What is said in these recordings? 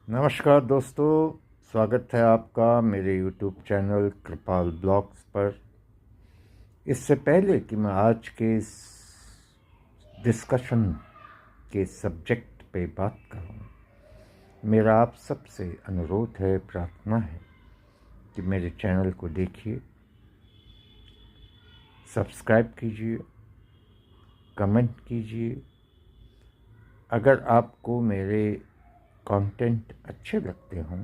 नमस्कार दोस्तों, स्वागत है आपका मेरे यूट्यूब चैनल कृपाल ब्लॉग्स पर। इससे पहले कि मैं आज के इस डिस्कशन के सब्जेक्ट पे बात करूं, मेरा आप सबसे अनुरोध है, प्रार्थना है कि मेरे चैनल को देखिए, सब्सक्राइब कीजिए, कमेंट कीजिए। अगर आपको मेरे कंटेंट अच्छे लगते हों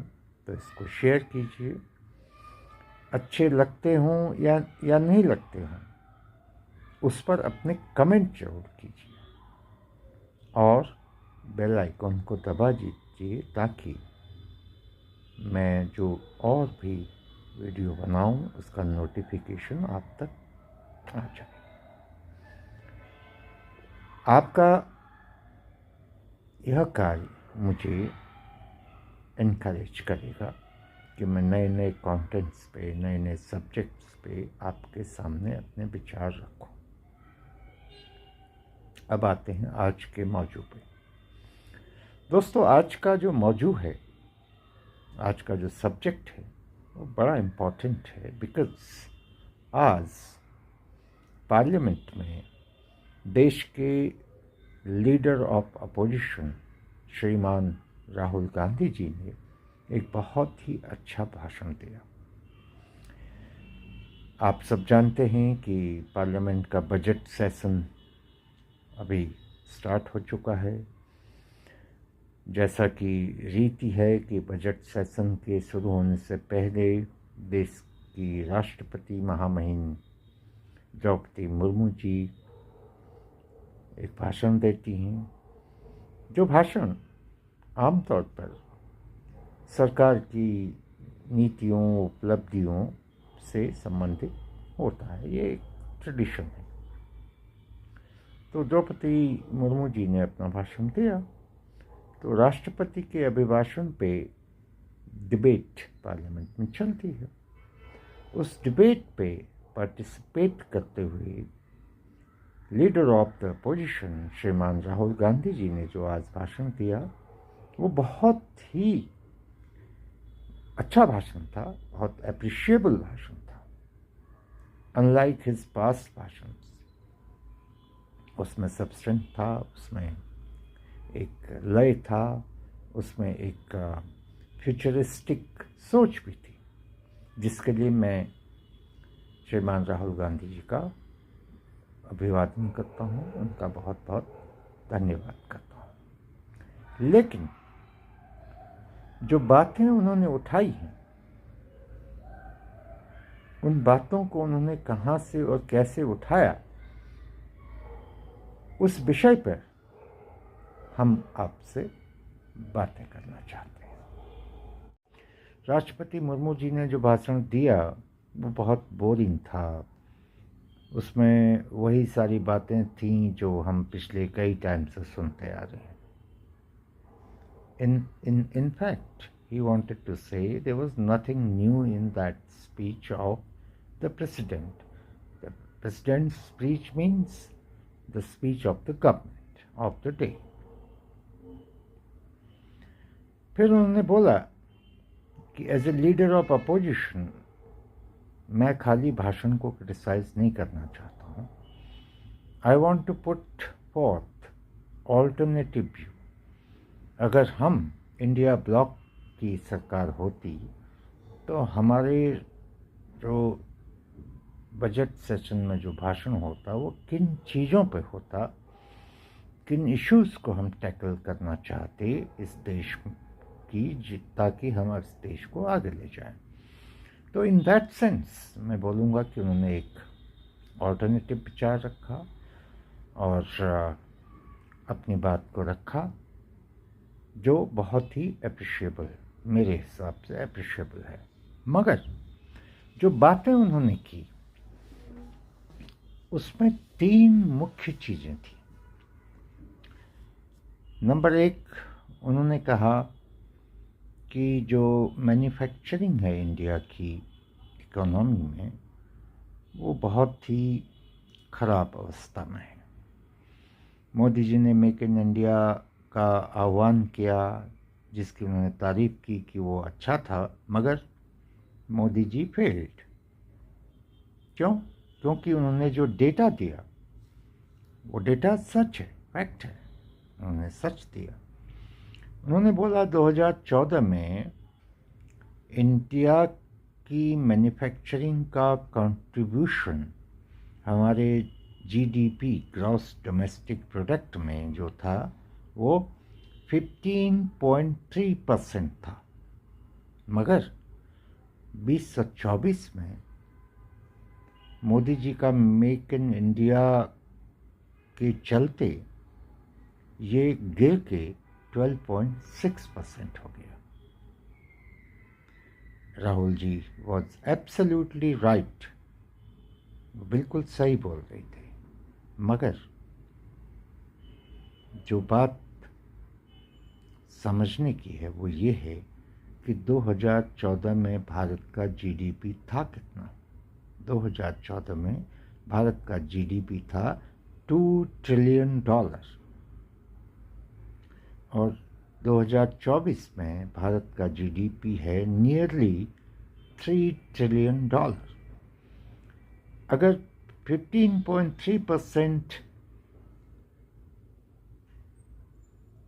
तो इसको शेयर कीजिए। अच्छे लगते हों या नहीं लगते हों, उस पर अपने कमेंट जरूर कीजिए और बेल आइकन को दबा दीजिए ताकि मैं जो और भी वीडियो बनाऊं उसका नोटिफिकेशन आप तक आ जाए। आपका यह कार्य मुझे इनकरेज करेगा कि मैं नए नए कंटेंट्स पे, नए नए सब्जेक्ट्स पे आपके सामने अपने विचार रखूं। अब आते हैं आज के मौजू पे। दोस्तों, आज का जो मौजू है, आज का जो सब्जेक्ट है, वो बड़ा इम्पोर्टेंट है। बिकॉज आज पार्लियामेंट में देश के लीडर ऑफ अपोजिशन श्रीमान राहुल गांधी जी ने एक बहुत ही अच्छा भाषण दिया। आप सब जानते हैं कि पार्लियामेंट का बजट सेशन अभी स्टार्ट हो चुका है। जैसा कि रीति है कि बजट सेशन के शुरू होने से पहले देश की राष्ट्रपति महामहिम द्रौपदी मुर्मू जी एक भाषण देती हैं, जो भाषण आमतौर पर सरकार की नीतियों, उपलब्धियों से संबंधित होता है। ये एक ट्रेडिशन है। तो द्रौपदी मुर्मू जी ने अपना भाषण दिया, तो राष्ट्रपति के अभिभाषण पे डिबेट पार्लियामेंट में चलती है। उस डिबेट पे पार्टिसिपेट करते हुए लीडर ऑफ द अपोजिशन श्रीमान राहुल गांधी जी ने जो आज भाषण दिया, वो बहुत ही अच्छा भाषण था, बहुत अप्रिशिएबल भाषण था। अनलाइक हिज पास्ट भाषण, उसमें सब्सटेंस था, उसमें एक लय था, उसमें एक फ्यूचरिस्टिक सोच भी थी, जिसके लिए मैं श्रीमान राहुल गांधी जी का अभिवादन करता हूँ, उनका बहुत बहुत धन्यवाद करता हूँ। लेकिन जो बातें उन्होंने उठाई हैं, उन बातों को उन्होंने कहाँ से और कैसे उठाया, उस विषय पर हम आपसे बातें करना चाहते हैं। राष्ट्रपति मुर्मू जी ने जो भाषण दिया वो बहुत बोरिंग था। उसमें वही सारी बातें थीं जो हम पिछले कई टाइम से सुनते आ रहे हैं। In fact, he wanted to say there was nothing new in that speech of the president. The president's speech means the speech of the government of the day. फिर उन्होंने बोला कि as a leader of opposition मैं खाली भाषण को criticise नहीं करना चाहता हूँ। I want to put forth alternative view. अगर हम इंडिया ब्लॉक की सरकार होती तो हमारे जो बजट सेशन में जो भाषण होता वो किन चीज़ों पे होता, किन इश्यूज़ को हम टैकल करना चाहते इस देश की, ताकि हम इस देश को आगे ले जाएं। तो इन दैट सेंस मैं बोलूँगा कि उन्होंने एक ऑल्टरनेटिव विचार रखा और अपनी बात को रखा, जो बहुत ही अप्रिशिएबल, मेरे हिसाब से अप्रिशिएबल है। मगर जो बातें उन्होंने की उसमें 3 मुख्य चीज़ें थी। नंबर 1, उन्होंने कहा कि जो मैन्युफैक्चरिंग है इंडिया की इकोनॉमी में, वो बहुत ही ख़राब अवस्था में है। मोदी जी ने मेक इन इंडिया का आह्वान किया, जिसकी उन्होंने तारीफ की कि वो अच्छा था, मगर मोदी जी फेल्ड। क्यों? क्योंकि उन्होंने जो डेटा दिया वो डेटा सच है, फैक्ट है, उन्होंने सच दिया। उन्होंने बोला 2014 में इंडिया की मैन्युफैक्चरिंग का कंट्रीब्यूशन हमारे जीडीपी, ग्रॉस डोमेस्टिक प्रोडक्ट में जो था वो 15.3% था, मगर 2024 में मोदी जी का मेक इन इंडिया के चलते ये गिर के 12.6% हो गया। Rahul ji was absolutely right, वो बिल्कुल सही बोल रही थे, मगर जो बात समझने की है वो ये है कि 2014 में भारत का जीडीपी था कितना? 2014 में भारत का जीडीपी था $2 ट्रिलियन, और 2024 में भारत का जीडीपी है नियरली $3 ट्रिलियन। अगर 15.3%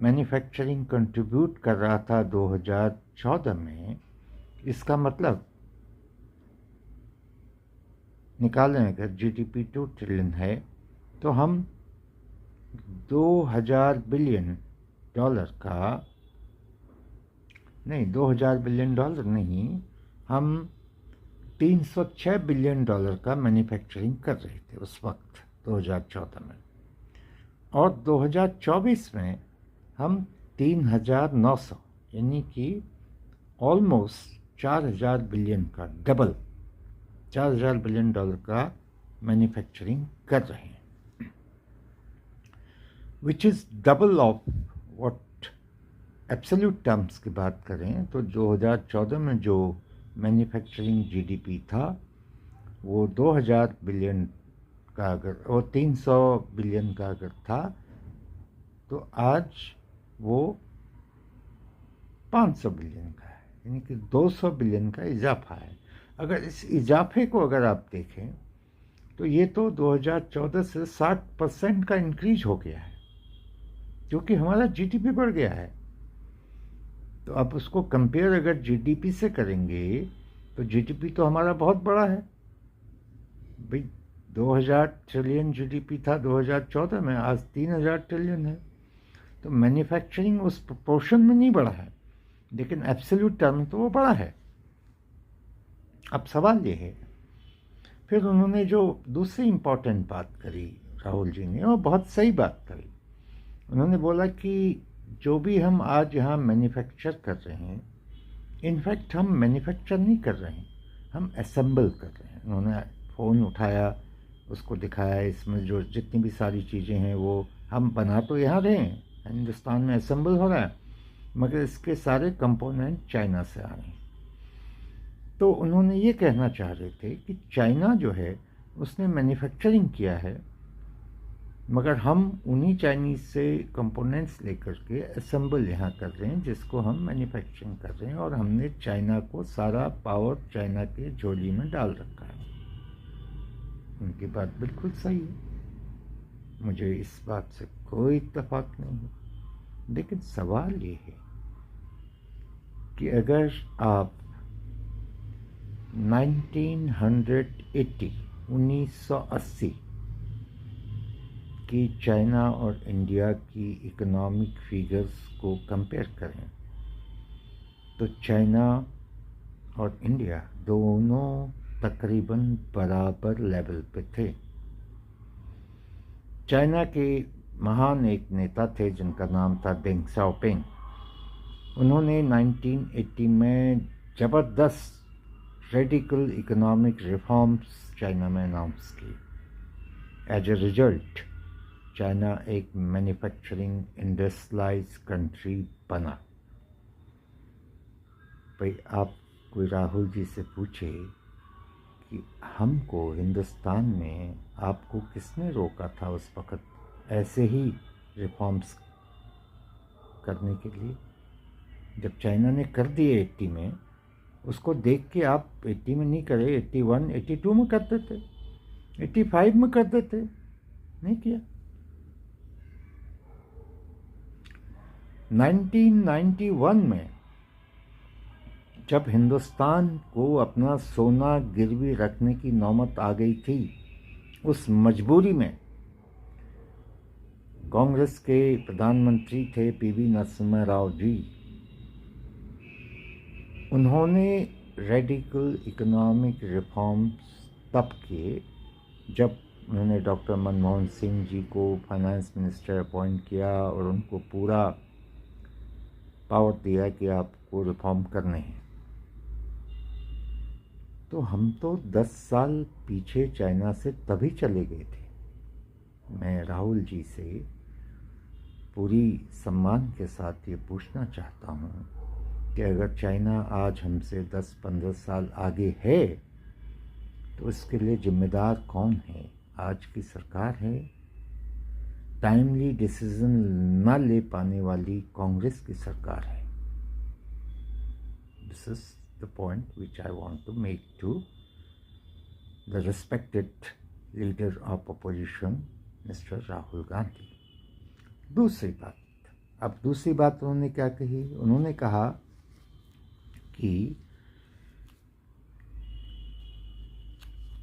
मैन्युफैक्चरिंग कंट्रीब्यूट कर रहा था 2014 में, इसका मतलब निकालें अगर जीडीपी 2 ट्रिलियन है तो हम 2000 बिलियन डॉलर का नहीं, 2000 बिलियन डॉलर नहीं, हम 306 बिलियन डॉलर का मैन्युफैक्चरिंग कर रहे थे उस वक्त 2014 में, और 2024 में हम 3900 यानी कि ऑलमोस्ट 4000 बिलियन का, डबल 4000 बिलियन डॉलर का मैन्युफैक्चरिंग कर रहे हैं, which is double of what absolute terms की बात करें तो 2014 में जो मैन्युफैक्चरिंग जीडीपी था वो 2000 बिलियन का, अगर वो 300 बिलियन का अगर था तो आज वो 500 बिलियन का है, यानी कि 200 बिलियन का इजाफा है। अगर इस इजाफे को अगर आप देखें तो ये तो 2014 से 60% का इंक्रीज हो गया है, क्योंकि हमारा जीडीपी बढ़ गया है। तो आप उसको कंपेयर अगर जीडीपी से करेंगे तो जीडीपी तो हमारा बहुत बड़ा है भाई, 2000 ट्रिलियन जीडीपी था 2014 में, आज 3000 ट्रिलियन है। तो मैन्युफैक्चरिंग उस प्रोपोर्शन में नहीं बढ़ा है, लेकिन एब्सोल्यूट टर्म तो वो बड़ा है। अब सवाल ये है, फिर उन्होंने जो दूसरी इम्पोर्टेंट बात करी राहुल जी ने, वो बहुत सही बात करी। उन्होंने बोला कि जो भी हम आज यहाँ मैन्युफैक्चर कर रहे हैं, इनफैक्ट हम मैन्युफैक्चर नहीं कर रहे हैं, हम असेंबल कर रहे हैं। उन्होंने फ़ोन उठाया, उसको दिखाया, इसमें जो जितनी भी सारी चीज़ें हैं वो हम बना तो यहाँ रहे हैं, हिंदुस्तान में असेंबल हो रहा है, मगर इसके सारे कंपोनेंट चाइना से आ रहे हैं। तो उन्होंने ये कहना चाह रहे थे कि चाइना जो है उसने मैन्युफैक्चरिंग किया है, मगर हम उन्हीं चाइनीज़ से कंपोनेंट्स लेकर के असेंबल यहाँ कर रहे हैं, जिसको हम मैन्युफैक्चरिंग कर रहे हैं, और हमने चाइना को सारा पावर चाइना के झोली में डाल रखा है। उनकी बात बिल्कुल सही है, मुझे इस बात से कोई इत्तेफाक नहीं है। लेकिन सवाल ये है कि अगर आप 1980 की चाइना और इंडिया की इकोनॉमिक फिगर्स को कंपेयर करें तो चाइना और इंडिया दोनों तकरीबन बराबर लेवल पे थे। चाइना के महान एक नेता थे जिनका नाम था डेंग शाओपिंग। उन्होंने 1980 में ज़बरदस्त रेडिकल इकोनॉमिक रिफॉर्म्स चाइना में अनाउंस की। एज ए रिजल्ट चाइना एक मैन्युफैक्चरिंग इंडस्ट्रियलाइज कंट्री बना। भाई आप कोई राहुल जी से पूछे कि हमको हिंदुस्तान में आपको किसने रोका था उस वक़्त ऐसे ही रिफॉर्म्स करने के लिए? जब चाइना ने कर दिए 80 में, उसको देख के आप 80 में नहीं करे, 81, 82 में कर देते, 85 में कर देते, नहीं किया। 1991 में जब हिंदुस्तान को अपना सोना गिरवी रखने की नौबत आ गई थी, उस मजबूरी में कांग्रेस के प्रधानमंत्री थे पीवी नरसिम्हा राव जी। उन्होंने रेडिकल इकोनॉमिक रिफॉर्म्स तब किए जब उन्होंने डॉक्टर मनमोहन सिंह जी को फाइनेंस मिनिस्टर अपॉइंट किया और उनको पूरा पावर दिया कि आपको रिफॉर्म करने हैं। तो हम तो 10 साल पीछे चाइना से तभी चले गए थे। मैं राहुल जी से पूरी सम्मान के साथ ये पूछना चाहता हूँ कि अगर चाइना आज हमसे 10-15 साल आगे है तो इसके लिए जिम्मेदार कौन है? आज की सरकार है? टाइमली डिसीजन न ले पाने वाली कांग्रेस की सरकार है? This is the point which I want to make to the respected leader of opposition mister Rahul Gandhi. दूसरी बात उन्होंने क्या कही? उन्होंने कहा कि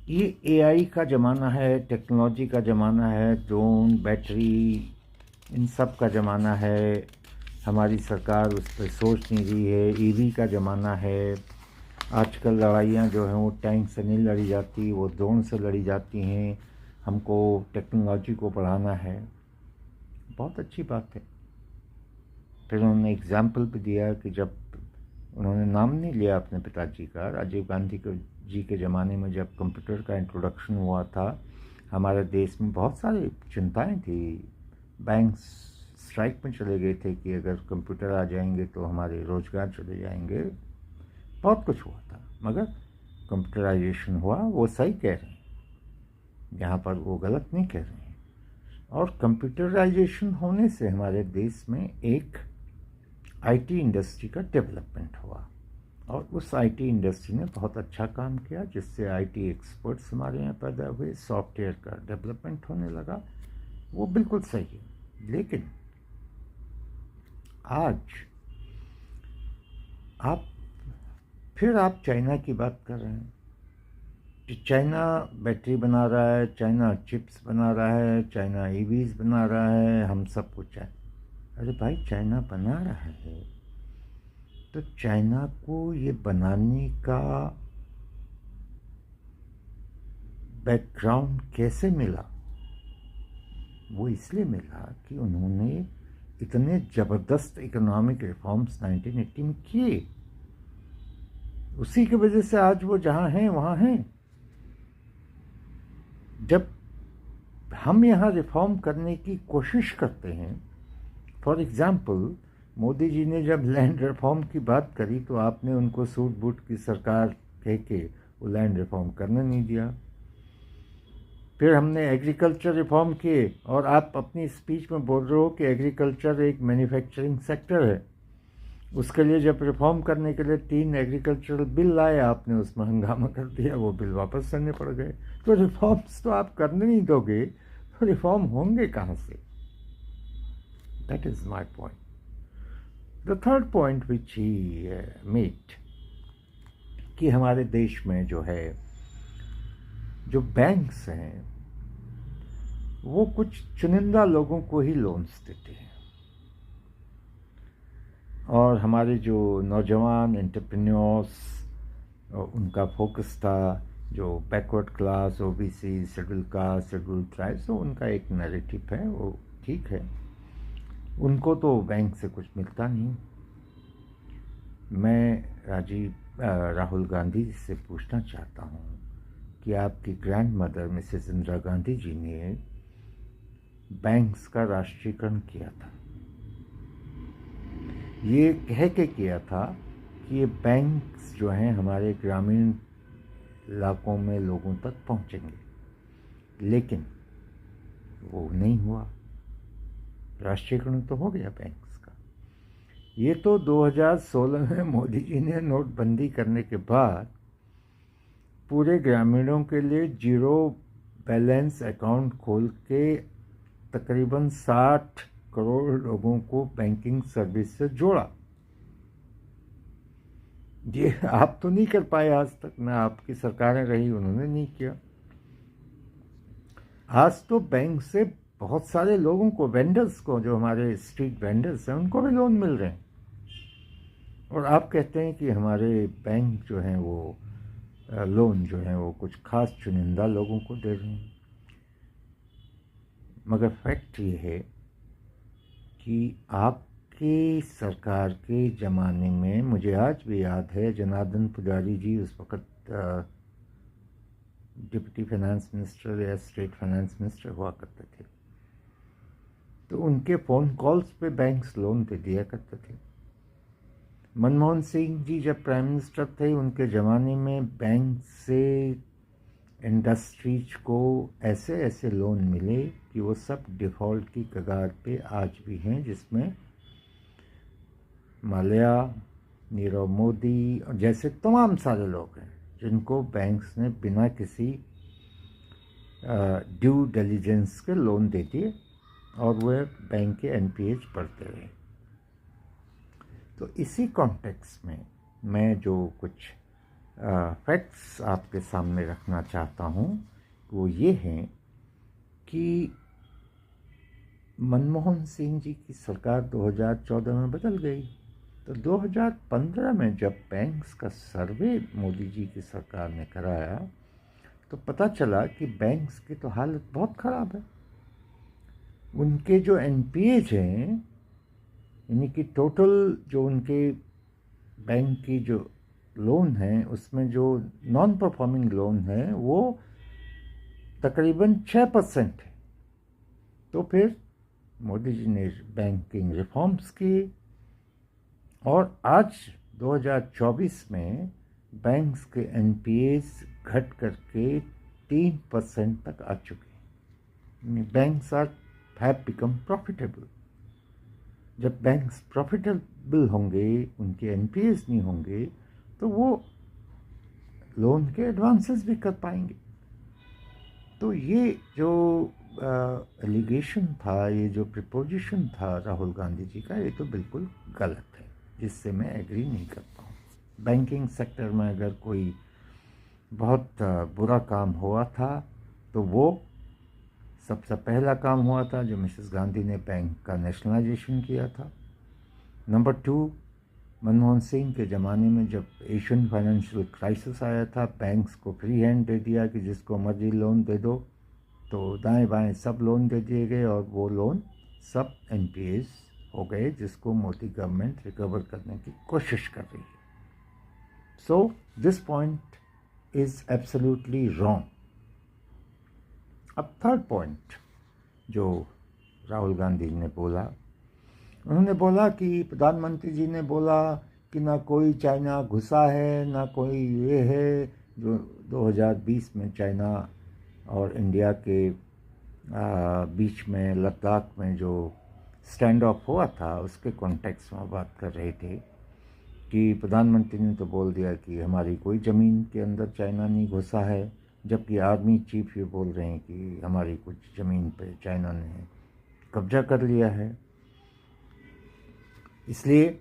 ये एआई का ज़माना है, टेक्नोलॉजी का ज़माना है, ड्रोन, बैटरी, इन सब का ज़माना है। हमारी सरकार उस पर सोच नहीं रही है। ईवी का ज़माना है। आजकल लड़ाइयाँ जो हैं वो टैंक से नहीं लड़ी जाती, वो ड्रोन से लड़ी जाती हैं। हमको टेक्नोलॉजी को बढ़ाना है। बहुत अच्छी बात है। फिर उन्होंने एग्जाम्पल भी दिया कि जब उन्होंने नाम नहीं लिया अपने पिताजी का, राजीव गांधी जी के ज़माने में जब कंप्यूटर का इंट्रोडक्शन हुआ था, हमारे देश में बहुत सारी चिंताएं थी। बैंक स्ट्राइक में चले गए थे कि अगर कंप्यूटर आ जाएंगे तो हमारे रोज़गार चले जाएंगे। बहुत कुछ हुआ था, मगर कंप्यूटराइजेशन हुआ, वो सही कह रहे हैं, यहाँ पर वो गलत नहीं कह रहे हैं। और कंप्यूटराइजेशन होने से हमारे देश में एक आईटी इंडस्ट्री का डेवलपमेंट हुआ और उस आईटी इंडस्ट्री ने बहुत अच्छा काम किया, जिससे आईटी एक्सपर्ट्स हमारे यहाँ पैदा हुए, सॉफ्टवेयर का डेवलपमेंट होने लगा। वो बिल्कुल सही है। लेकिन आज आप चाइना की बात कर रहे हैं कि चाइना बैटरी बना रहा है, चाइना चिप्स बना रहा है, चाइना ईवीज बना रहा है, हम सब कुछ है। अरे भाई, चाइना बना रहा है तो चाइना को ये बनाने का बैकग्राउंड कैसे मिला? वो इसलिए मिला कि उन्होंने इतने ज़बरदस्त इकोनॉमिक रिफॉर्म्स 1980 में किए। उसी की वजह से आज वो जहाँ हैं वहाँ हैं। जब हम यहाँ रिफॉर्म करने की कोशिश करते हैं, फॉर एग्ज़ाम्पल मोदी जी ने जब लैंड रिफॉर्म की बात करी तो आपने उनको सूट बूट की सरकार कह के वो लैंड रिफॉर्म करने नहीं दिया। फिर हमने एग्रीकल्चर रिफॉर्म किए और आप अपनी स्पीच में बोल रहे हो कि एग्रीकल्चर एक मैन्युफैक्चरिंग सेक्टर है। उसके लिए जब रिफॉर्म करने के लिए 3 एग्रीकल्चरल बिल लाए, आपने उसमें हंगामा कर दिया, वो बिल वापस करने पड़ गए। तो रिफॉर्म्स तो आप करने नहीं दोगे तो रिफॉर्म होंगे कहाँ से? That is my point. The third point which he made कि हमारे देश में जो है, जो बैंक्स हैं वो कुछ चुनिंदा लोगों को ही लोन्स देते हैं और हमारे जो नौजवान एंटरप्रेन्योर्स, उनका फोकस था जो backward class, OBC, schedule caste, scheduled tribes, तो उनका एक नैरेटिव है, वो ठीक है। उनको तो बैंक से कुछ मिलता नहीं। मैं राहुल गांधी जी से पूछना चाहता हूँ कि आपकी grandmother Mrs Indira Gandhi ji ने बैंक्स का राष्ट्रीयकरण किया था। ये कह के किया था कि ये बैंक्स जो हैं हमारे ग्रामीण इलाकों में लोगों तक पहुँचेंगे, लेकिन वो नहीं हुआ। राष्ट्रीयकरण तो हो गया बैंक्स का, ये तो 2016 में मोदी जी ने नोटबंदी करने के बाद पूरे ग्रामीणों के लिए जीरो बैलेंस अकाउंट खोल के तकरीबन 60 करोड़ लोगों को बैंकिंग सर्विस से जोड़ा। ये आप तो नहीं कर पाए आज तक, ना आपकी सरकारें रही उन्होंने नहीं किया। आज तो बैंक से बहुत सारे लोगों को, वेंडर्स को, जो हमारे स्ट्रीट वेंडर्स हैं, उनको भी लोन मिल रहे हैं। और आप कहते हैं कि हमारे बैंक जो हैं वो लोन जो है वो कुछ खास चुनिंदा लोगों को दे रहे हैं। मगर फैक्ट ये है कि आपकी सरकार के ज़माने में, मुझे आज भी याद है, जनार्दन पुजारी जी उस वक़्त डिप्टी फाइनेंस मिनिस्टर या स्टेट फाइनेंस मिनिस्टर हुआ करते थे, तो उनके फ़ोन कॉल्स पे बैंक्स लोन दे दिया करते थे। मनमोहन सिंह जी जब प्राइम मिनिस्टर थे, उनके ज़माने में बैंक से इंडस्ट्रीज को ऐसे ऐसे लोन मिले कि वो सब डिफ़ॉल्ट की कगार पे आज भी हैं, जिसमें माल्या, नीरव मोदी और जैसे तमाम सारे लोग हैं जिनको बैंक्स ने बिना किसी ड्यू डिलिजेंस के लोन दे दिए और वह बैंक के एनपीएज बढ़ते रहे। तो इसी कॉन्टेक्स्ट में मैं जो कुछ फैक्ट्स आपके सामने रखना चाहता हूँ वो ये हैं कि मनमोहन सिंह जी की सरकार 2014 में बदल गई, तो 2015 में जब बैंक्स का सर्वे मोदी जी की सरकार ने कराया तो पता चला कि बैंक्स की तो हालत बहुत ख़राब है। उनके जो एनपीएज हैं, यानी कि टोटल जो उनके बैंक की जो लोन है उसमें जो नॉन परफॉर्मिंग लोन है वो तकरीबन 6% है। तो फिर मोदी जी ने बैंकिंग रिफॉर्म्स किए और आज 2024 में बैंक्स के एनपीएस घट करके 3% तक आ चुके हैं। Banks have become profitable. जब बैंक्स प्रॉफिटेबल होंगे, उनके एनपीएस नहीं होंगे, तो वो लोन के एडवांसेस भी कर पाएंगे। तो ये जो एलिगेशन था, ये जो प्रपोजिशन था राहुल गांधी जी का, ये तो बिल्कुल गलत है, जिससे मैं एग्री नहीं करता हूँ। बैंकिंग सेक्टर में अगर कोई बहुत बुरा काम हुआ था तो वो सबसे पहला काम हुआ था जो मिसेस गांधी ने बैंक का नेशनलाइजेशन किया था। नंबर 2, मनमोहन सिंह के ज़माने में जब एशियन फाइनेंशियल क्राइसिस आया था, बैंक्स को फ्री हैंड दे दिया कि जिसको मर्जी लोन दे दो, तो दाएं बाएं सब लोन दे दिए गए और वो लोन सब एनपीएस हो गए, जिसको मोदी गवर्नमेंट रिकवर करने की कोशिश कर रही है। So this point is absolutely wrong. अब थर्ड पॉइंट जो राहुल गांधी ने बोला, उन्होंने बोला कि प्रधानमंत्री जी ने बोला कि ना कोई चाइना घुसा है, ना कोई ये है। जो 2020 में चाइना और इंडिया के बीच में लद्दाख में जो स्टैंड ऑफ हुआ था, उसके कॉन्टेक्स्ट में बात कर रहे थे कि प्रधानमंत्री ने तो बोल दिया कि हमारी कोई ज़मीन के अंदर चाइना नहीं घुसा है, जबकि आर्मी चीफ ये बोल रहे हैं कि हमारी कुछ ज़मीन पे चाइना ने कब्जा कर लिया है। इसलिए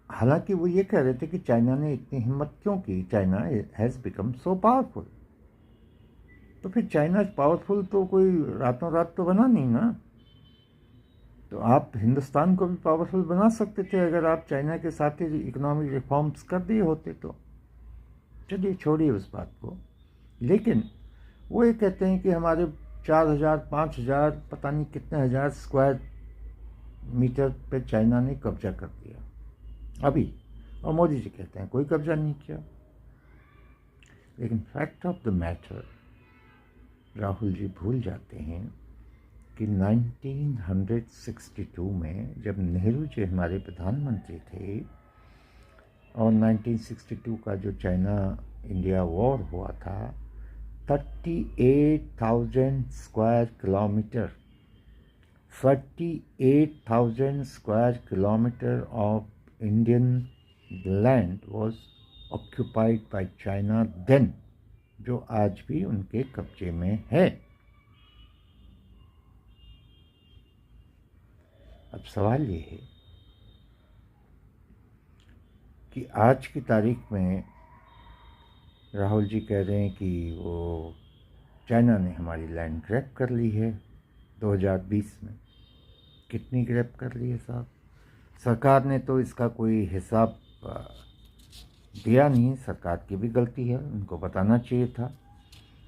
हालांकि वो ये कह रहे थे कि चाइना ने इतनी हिम्मत क्यों की, China has become so powerful. तो फिर चाइना पावरफुल तो कोई रातों रात तो बना नहीं ना। तो आप हिंदुस्तान को भी पावरफुल बना सकते थे अगर आप चाइना के साथ ही इकोनॉमिक रिफॉर्म्स कर दिए होते तो। चलिए छोड़िए उस बात को। लेकिन वो ये कहते हैं कि हमारे 4000 5000 पता नहीं कितने हज़ार स्क्वायर मीटर पे चाइना ने कब्जा कर दिया अभी, और मोदी जी कहते हैं कोई कब्जा नहीं किया। लेकिन fact of the matter Rahul ji भूल जाते हैं कि 1962 में जब नेहरू जी हमारे प्रधानमंत्री थे और 1962 का जो चाइना इंडिया वॉर हुआ था, 38,000 square kilometre 48,000 square kilometer of Indian land was occupied by China then, जो आज भी उनके कब्जे में है। अब सवाल ये है कि आज की तारीख में राहुल जी कह रहे हैं कि वो चाइना ने हमारी लैंड ग्रैब कर ली है 2020 में। कितनी ग्रैब कर ली है साहब? सरकार ने तो इसका कोई हिसाब दिया नहीं। सरकार की भी गलती है, उनको बताना चाहिए था।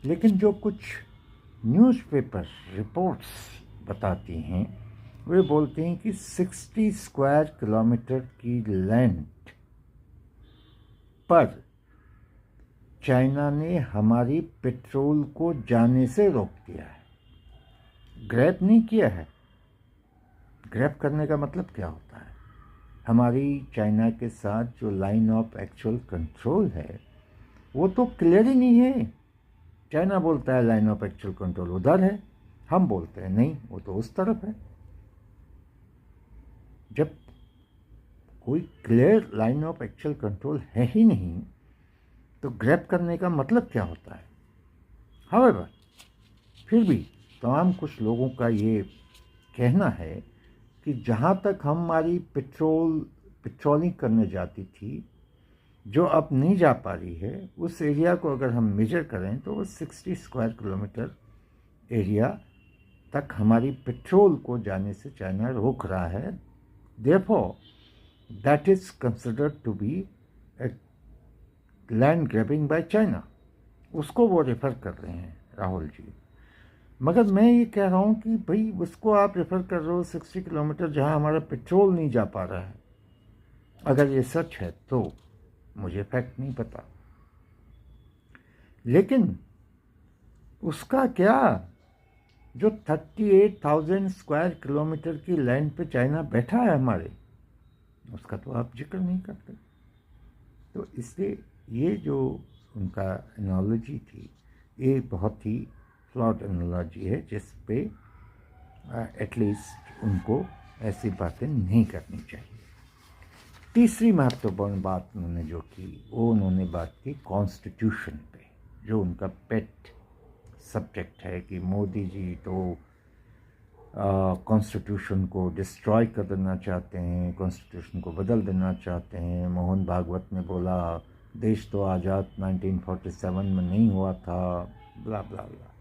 लेकिन जो कुछ न्यूज़पेपर रिपोर्ट्स बताती हैं, वे बोलते हैं कि 60 स्क्वायर किलोमीटर की लैंड पर चाइना ने हमारी पेट्रोल को जाने से रोक दिया है। ग्रैब नहीं किया है। ग्रैब करने का मतलब क्या होता है? हमारी चाइना के साथ जो लाइन ऑफ एक्चुअल कंट्रोल है वो तो क्लियर ही नहीं है। चाइना बोलता है लाइन ऑफ एक्चुअल कंट्रोल उधर है, हम बोलते हैं नहीं, वो तो उस तरफ है। जब कोई clear line of actual control है ही नहीं तो ग्रैब करने का मतलब क्या होता है? हाउएवर, फिर भी तमाम कुछ लोगों का ये कहना है कि जहाँ तक हमारी पेट्रोलिंग करने जाती थी, जो अब नहीं जा पा रही है, उस एरिया को अगर हम मेजर करें तो वो 60 स्क्वायर किलोमीटर एरिया तक हमारी पेट्रोल को जाने से चाइना रोक रहा है। Therefore that is considered to be a land grabbing by China. उसको वो रेफर कर रहे हैं राहुल जी। मगर मैं ये कह रहा हूँ कि भाई उसको आप रेफर कर रहे हो 60 किलोमीटर जहाँ हमारा पेट्रोल नहीं जा पा रहा है। अगर ये सच है तो मुझे फैक्ट नहीं पता, लेकिन उसका क्या? जो 38,000 स्क्वायर किलोमीटर की लैंड पे चाइना बैठा है हमारे, उसका तो आप जिक्र नहीं करते। तो इसलिए ये जो उनका एनालॉजी थी, ये बहुत ही फ्लॉड एनालॉजी है, जिस पे एटलीस्ट उनको ऐसी बातें नहीं करनी चाहिए। तीसरी महत्वपूर्ण बात उन्होंने जो की, वो उन्होंने बात की कॉन्स्टिट्यूशन पे, जो उनका पेट सब्जेक्ट है कि मोदी जी तो कॉन्स्टिट्यूशन को डिस्ट्रॉय कर देना चाहते हैं, कॉन्स्टिट्यूशन को बदल देना चाहते हैं। मोहन भागवत ने बोला देश तो आज़ाद 1947 में नहीं हुआ था, ब्ला ब्ला ब्ला।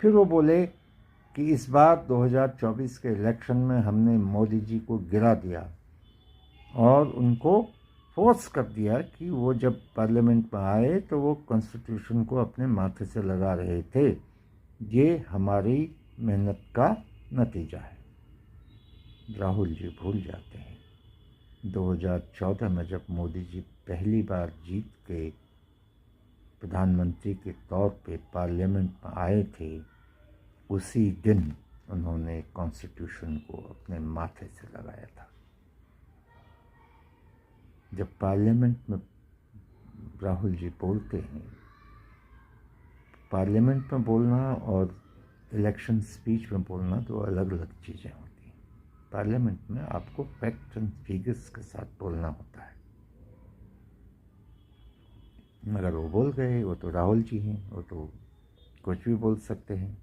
फिर वो बोले कि इस बार 2024 के इलेक्शन में हमने मोदी जी को गिरा दिया और उनको फोर्स कर दिया कि वो जब पार्लियामेंट में आए तो वो कॉन्स्टिट्यूशन को अपने माथे से लगा रहे थे। ये हमारी मेहनत का नतीजा है। राहुल जी भूल जाते हैं 2014 में जब मोदी जी पहली बार जीत के प्रधानमंत्री के तौर पे पार्लियामेंट में आए थे, उसी दिन उन्होंने कॉन्स्टिट्यूशन को अपने माथे से लगाया था। जब पार्लियामेंट में राहुल जी बोलते हैं, पार्लियामेंट में बोलना और इलेक्शन स्पीच में बोलना तो अलग अलग चीज़ें होती हैं। पार्लियामेंट में आपको फैक्ट एंड फिगर्स के साथ बोलना होता है। मगर वो बोल गए, वो तो राहुल जी हैं, वो तो कुछ भी बोल सकते हैं।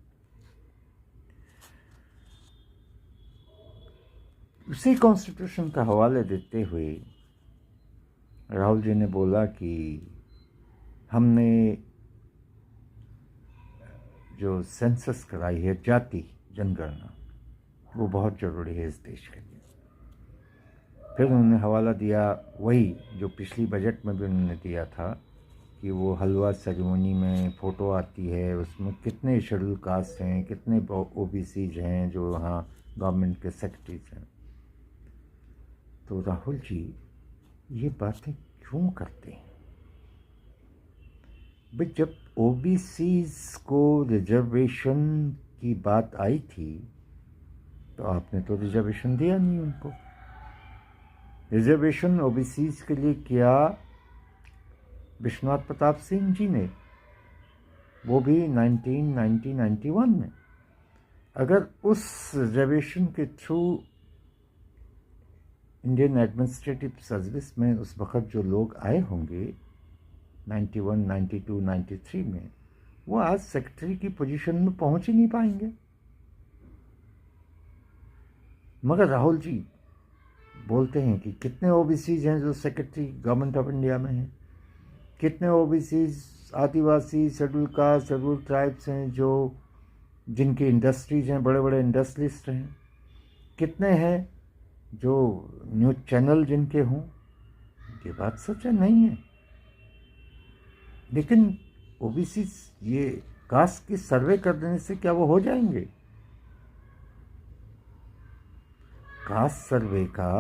उसी कॉन्स्टिट्यूशन का हवाला देते हुए राहुल जी ने बोला कि हमने जो सेंसस कराई है, जाति जनगणना, वो बहुत ज़रूरी है इस देश के लिए। फिर उन्होंने हवाला दिया वही जो पिछली बजट में भी उन्होंने दिया था कि वो हलवा सेरेमनी में फ़ोटो आती है, उसमें कितने शेड्यूल कास्ट हैं, कितने ओबीसीज हैं जो वहाँ गवर्नमेंट के सेक्रेटरीज हैं। तो राहुल जी ये बातें क्यों करते हैं भाई? जब ओबीसीज को रिजर्वेशन की बात आई थी तो आपने तो रिजर्वेशन दिया नहीं उनको। रिजर्वेशन ओबीसीज के लिए किया विश्वनाथ प्रताप सिंह जी ने, वो भी 1991 में। अगर उस रिजर्वेशन के थ्रू इंडियन एडमिनिस्ट्रेटिव सर्विस में उस वक़्त जो लोग आए होंगे 91, 92, 93 में, वो आज सेक्रेटरी की पोजीशन में पहुंच ही नहीं पाएंगे। मगर राहुल जी बोलते हैं कि कितने ओबीसीज हैं जो सेक्रेटरी गवर्नमेंट ऑफ इंडिया में हैं, कितने OBCs Adivasi scheduled caste scheduled tribes हैं जो जिनकी इंडस्ट्रीज हैं, बड़े बड़े इंडस्ट्रियलिस्ट हैं, कितने हैं जो न्यूज़ चैनल जिनके हों। ये बात सच है, नहीं है। लेकिन ओबीसी ये कास्ट की सर्वे कर देने से क्या वो हो जाएंगे? कास्ट सर्वे का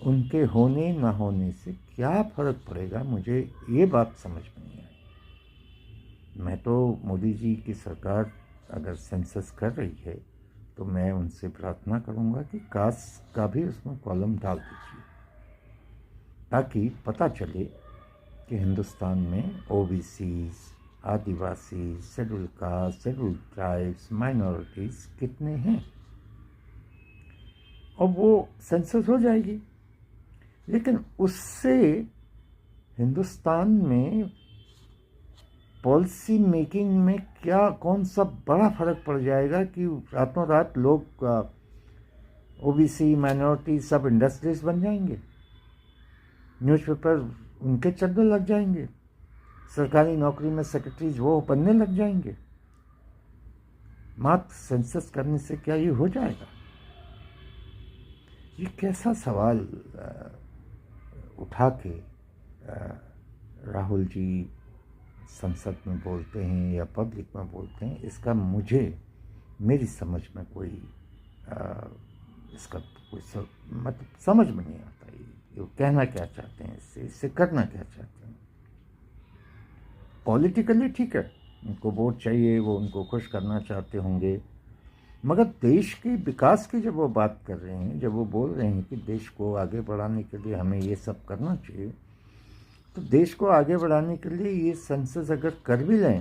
उनके होने ना होने से क्या फर्क पड़ेगा, मुझे ये बात समझ में नहीं आई। मैं तो मोदी जी की सरकार अगर सेंसस कर रही है तो मैं उनसे प्रार्थना करूंगा कि कास्ट का भी उसमें कॉलम डाल दीजिए, ताकि पता चले कि हिंदुस्तान में OBCs, Adivasi, scheduled caste, scheduled tribes, minorities कितने हैं, और वो सेंसस हो जाएगी। लेकिन उससे हिंदुस्तान में पॉलिसी मेकिंग में क्या कौन सा बड़ा फर्क पड़ जाएगा कि रातों रात लोग ओबीसी, माइनॉरिटी सब इंडस्ट्रीज बन जाएंगे, न्यूज़पेपर उनके चलने लग जाएंगे, सरकारी नौकरी में सेक्रेटरीज वो बनने लग जाएंगे। मात्र सेंसस करने से क्या ये हो जाएगा? ये कैसा सवाल उठा के राहुल जी संसद में बोलते हैं या पब्लिक में बोलते हैं, इसका मुझे मेरी समझ में कोई इसका कोई मतलब समझ में नहीं आता। ये कहना क्या चाहते हैं, इससे करना क्या चाहते हैं। पॉलिटिकली ठीक है, उनको वोट चाहिए, वो उनको खुश करना चाहते होंगे, मगर देश के विकास की जब वो बात कर रहे हैं, जब वो बोल रहे हैं कि देश को आगे बढ़ाने के लिए हमें ये सब करना चाहिए, तो देश को आगे बढ़ाने के लिए ये सेंसस अगर कर भी लें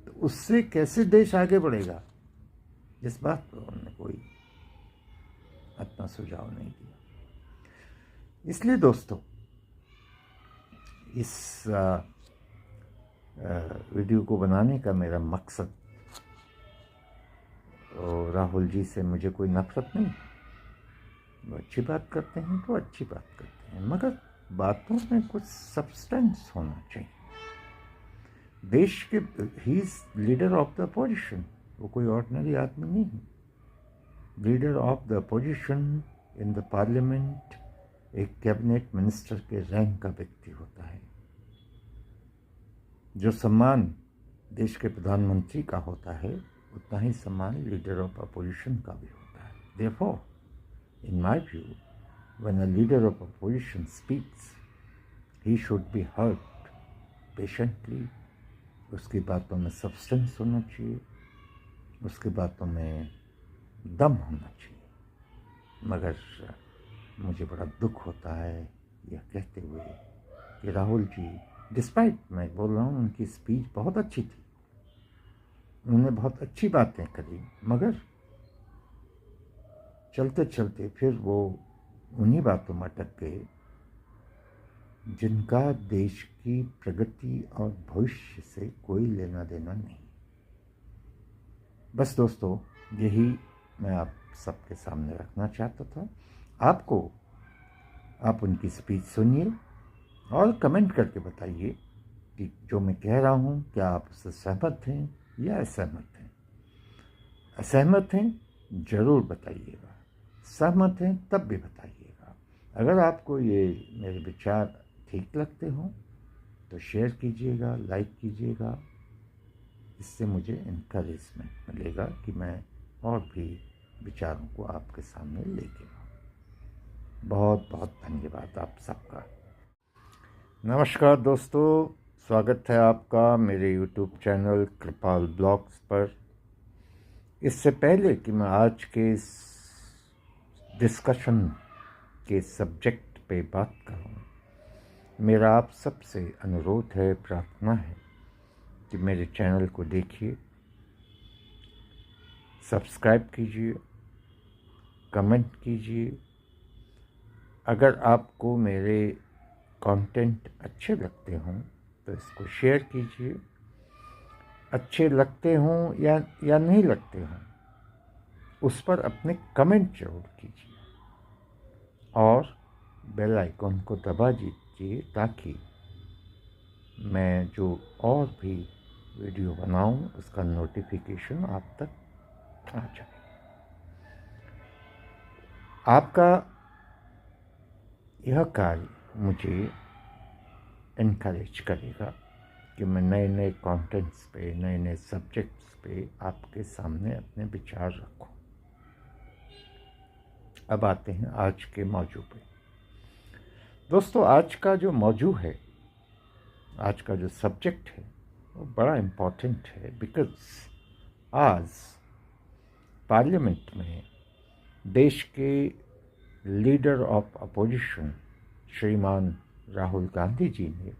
तो उससे कैसे देश आगे बढ़ेगा, इस बात पर उन्होंने कोई अपना सुझाव नहीं दिया। इसलिए दोस्तों, इस वीडियो को बनाने का मेरा मकसद, और राहुल जी से मुझे कोई नफरत नहीं, वो अच्छी बात करते हैं तो अच्छी बात करते हैं, मगर बातों में कुछ सब्सटेंस होना चाहिए। देश के he is leader of the opposition, वो कोई ऑर्डिनरी आदमी नहीं है। Leader of the opposition in the parliament एक कैबिनेट मिनिस्टर के रैंक का व्यक्ति होता है। जो सम्मान देश के प्रधानमंत्री का होता है उतना ही सम्मान लीडर ऑफ अपोजिशन का भी होता है। Therefore in my view, when a leader of opposition speaks, he should be heard patiently. उसकी बातों में सब्सटेंस होना चाहिए, उसकी बातों में दम होना चाहिए। मगर मुझे बड़ा दुख होता है यह कहते हुए कि राहुल जी, डिस्पाइट मैं बोल रहा हूँ उनकी स्पीच बहुत अच्छी थी, उन्होंने बहुत अच्छी बातें करी, मगर चलते चलते फिर वो उन्हीं बातों में अटक गए जिनका देश की प्रगति और भविष्य से कोई लेना देना नहीं। बस दोस्तों, यही मैं आप सबके सामने रखना चाहता था। आप उनकी स्पीच सुनिए और कमेंट करके बताइए कि जो मैं कह रहा हूँ क्या आप उससे सहमत हैं या असहमत हैं। असहमत हैं ज़रूर बताइएगा, सहमत हैं तब भी बताइएगा। अगर आपको ये मेरे विचार ठीक लगते हों तो शेयर कीजिएगा, लाइक कीजिएगा, इससे मुझे इनकरेजमेंट मिलेगा कि मैं और भी विचारों को आपके सामने लेके आऊँ। बहुत बहुत धन्यवाद आप सबका। नमस्कार दोस्तों, स्वागत है आपका मेरे YouTube चैनल कृपाल ब्लॉग्स पर। इससे पहले कि मैं आज के इस डिस्कशन के सब्जेक्ट पे बात करूं, मेरा आप सबसे अनुरोध है, प्रार्थना है कि मेरे चैनल को देखिए, सब्सक्राइब कीजिए, कमेंट कीजिए। अगर आपको मेरे कंटेंट अच्छे लगते हों तो इसको शेयर कीजिए। अच्छे लगते हों या नहीं लगते हों, उस पर अपने कमेंट जरूर कीजिए और बेल आइकन को दबा दीजिए ताकि मैं जो और भी वीडियो बनाऊं उसका नोटिफिकेशन आप तक आ जाए। आपका यह कार्य मुझे इनकरेज करेगा कि मैं नए नए कंटेंट्स पे, नए नए सब्जेक्ट्स पे आपके सामने अपने विचार रखूं। अब आते हैं आज के मौजू पे। दोस्तों, आज का जो मौजू है, आज का जो सब्जेक्ट है, वो बड़ा इम्पोर्टेंट है। बिकॉज आज पार्लियामेंट में देश के लीडर ऑफ अपोजिशन श्रीमान राहुल गांधी जी ने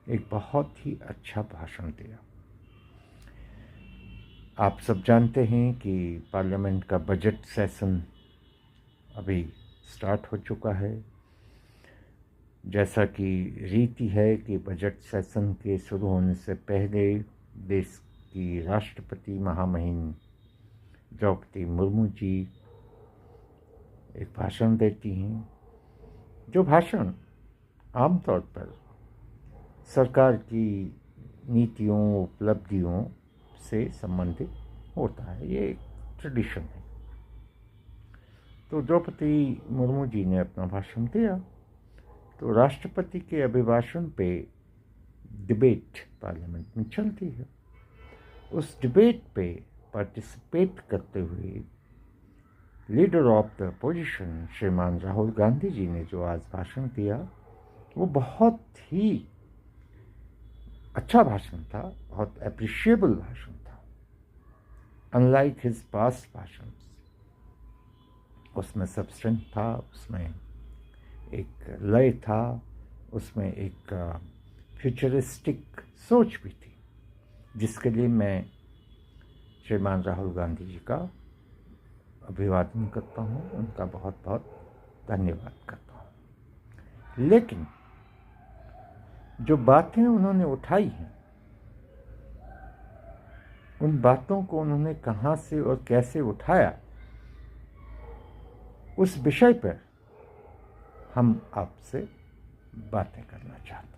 एक बहुत ही अच्छा भाषण दिया। आप सब जानते हैं कि पार्लियामेंट का बजट सेशन अभी स्टार्ट हो चुका है। जैसा कि रीति है कि बजट सेशन के शुरू होने से पहले देश की राष्ट्रपति महामहिम द्रौपदी मुर्मू जी एक भाषण देती हैं, जो भाषण आमतौर पर सरकार की नीतियों, उपलब्धियों से संबंधित होता है। ये एक ट्रेडिशन है। तो द्रौपदी मुर्मू जी ने अपना भाषण दिया, तो राष्ट्रपति के अभिभाषण पे डिबेट पार्लियामेंट में चलती है। उस डिबेट पे पार्टिसिपेट करते हुए लीडर ऑफ द अपोजिशन श्रीमान राहुल गांधी जी ने जो आज भाषण दिया, वो बहुत ही अच्छा भाषण था, बहुत अप्रिशिएबल भाषण था। अनलाइक हिज पास्ट भाषण, उसमें सब्सटेंस था, उसमें एक लय था, उसमें एक फ्यूचरिस्टिक सोच भी थी, जिसके लिए मैं श्रीमान राहुल गांधी जी का अभिवादन करता हूँ, उनका बहुत बहुत धन्यवाद करता हूँ। लेकिन जो बातें उन्होंने उठाई हैं, उन बातों को उन्होंने कहाँ से और कैसे उठाया, उस विषय पर हम आपसे बातें करना चाहते हैं।